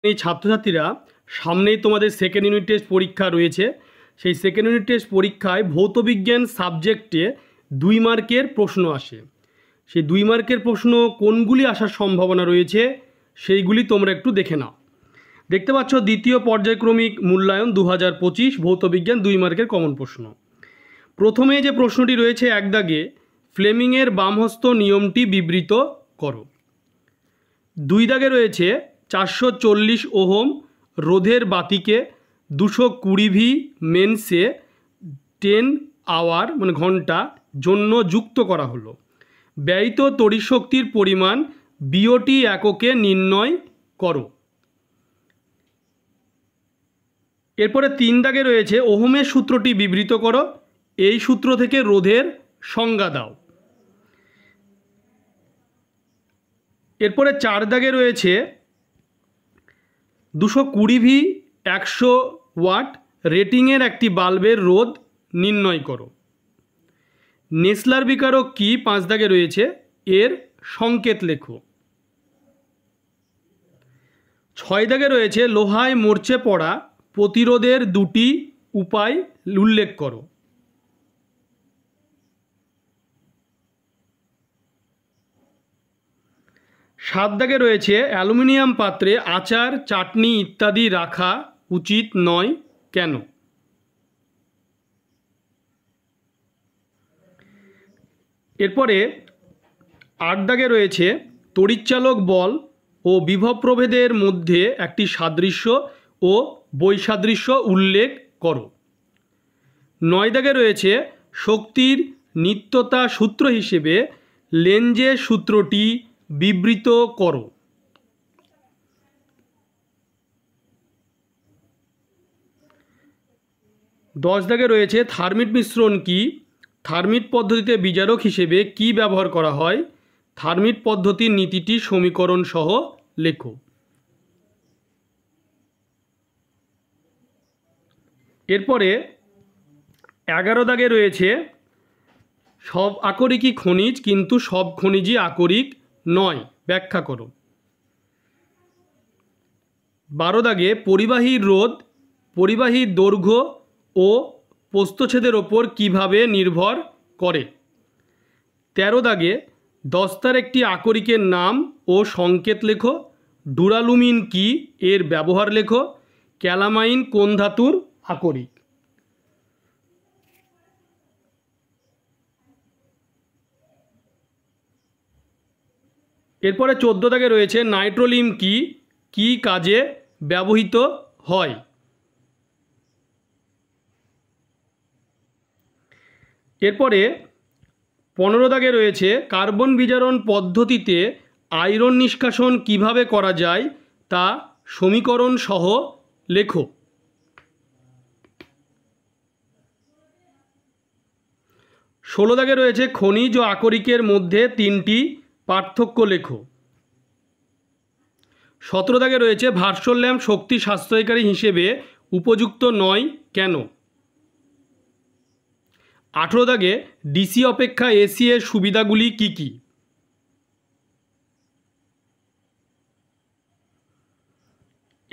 এই ছাত্রছাত্রীরা সামনেই তোমাদের সেকেন্ড ইউনিট টেস্ট পরীক্ষা রয়েছে। সেই সেকেন্ড ইউনিট টেস্ট পরীক্ষায় ভৌতবিজ্ঞান সাবজেক্টে 2 মার্কের প্রশ্ন আসে। সেই 2 মার্কের প্রশ্ন কোনগুলি আসার সম্ভাবনা রয়েছে সেইগুলি তোমরা একটু দেখে নাও। দেখতে পাচ্ছ দ্বিতীয় পর্যায়ক্রমিক মূল্যায়ন 2025 ভৌতবিজ্ঞান 2 মার্কের কমন প্রশ্ন। প্রথমে যে প্রশ্নটি রয়েছে এক দাগে, ফ্লেমিংয়ের বামহস্ত নিয়মটি বিবৃত করো। 2 দাগে রয়েছে 440 ওহম রোধের বাতিকে 220 ভি মেন্সে 10 আওয়ার মানে ঘন্টা জন্য যুক্ত করা হলো। ব্যয়িত তড়িৎশক্তির পরিমাণ বিওটি এককে নির্ণয় করো। এরপরে 3 দাগে রয়েছে ওহমের সূত্রটি বিবৃত করো। এই সূত্র থেকে রোধের সংজ্ঞা দাও। এরপরে 4 দাগে রয়েছে 220 ভি 100 ওয়াট রেটিংয়ের একটি বাল্বের রোধ নির্ণয় করো। নেসলার বিকারক কি 5 দাগে রয়েছে, এর সংকেত লেখো। 6 দাগে রয়েছে লোহায় মরচে পড়া প্রতিরোধের 2টি উপায় উল্লেখ করো। 7 দাগে রয়েছে অ্যালুমিনিয়াম পাত্রে আচার চাটনি ইত্যাদি রাখা উচিত নয় কেন। এরপরে 8 দাগে রয়েছে তড়িৎচালক বল ও বিভব প্রভেদের মধ্যে একটি সাদৃশ্য ও বৈসাদৃশ্য উল্লেখ করো। 9 দাগে রয়েছে শক্তির নিত্যতা সূত্র হিসেবে লেঞ্জের সূত্রটি বিবৃত করো। 10 দাগে রয়েছে থার্মিট মিশ্রণ কি, থার্মিট পদ্ধতিতে বিজারক হিসেবে কি ব্যবহার করা হয়, থার্মিট পদ্ধতির নীতিটি সমীকরণ সহ লেখো। এরপরে 11 দাগে রয়েছে সব আকরিকই খনিজ কিন্তু সব খনিজই আকরিক নয়, ব্যাখ্যা করো। 12 দাগে পরিবাহীর রোধ পরিবাহীর দৈর্ঘ্য ও প্রস্থচ্ছেদের ওপর কিভাবে নির্ভর করে। 13 দাগে দস্তার একটি আকরিকের নাম ও সংকেত লেখো। ডুরালুমিন কি, এর ব্যবহার লেখো। ক্যালামাইন কোন ধাতুর আকরিক। এরপরে 14 দাগে রয়েছে নাইট্রোলিম কি, কি কাজে ব্যবহৃত হয়। এরপরে 15 দাগে রয়েছে কার্বন বিজারণ পদ্ধতিতে আয়রন নিষ্কাশন কিভাবে করা যায় তা সমীকরণ সহ লেখো। 16 দাগে রয়েছে খনিজ ও আকরিকের মধ্যে 3টি পার্থক্য লেখো। 17 দাগে রয়েছে ভার্সোল্যাম শক্তি সাশ্রয়কারী হিসেবে উপযুক্ত নয় কেন। 18 দাগে ডিসি অপেক্ষা এসি এর সুবিধাগুলি কি কি।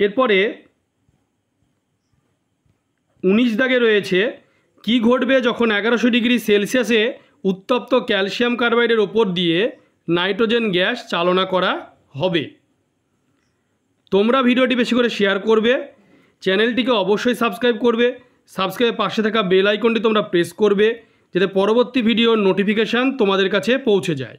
এরপরে 19 দাগে রয়েছে কি ঘটবে যখন 1100 ডিগ্রি সেলসিয়াসে উত্তপ্ত ক্যালসিয়াম কার্বাইডের ওপর দিয়ে নাইট্রোজেন গ্যাস চালনা করা হবে। তোমরা ভিডিওটি বেশি করে শেয়ার করবে, চ্যানেলটিকে অবশ্যই সাবস্ক্রাইব করবে, সাবস্ক্রাইবের পাশে থাকা বেল আইকনটি তোমরা প্রেস করবে যাতে পরবর্তী ভিডিওর নোটিফিকেশান তোমাদের কাছে পৌঁছে যায়।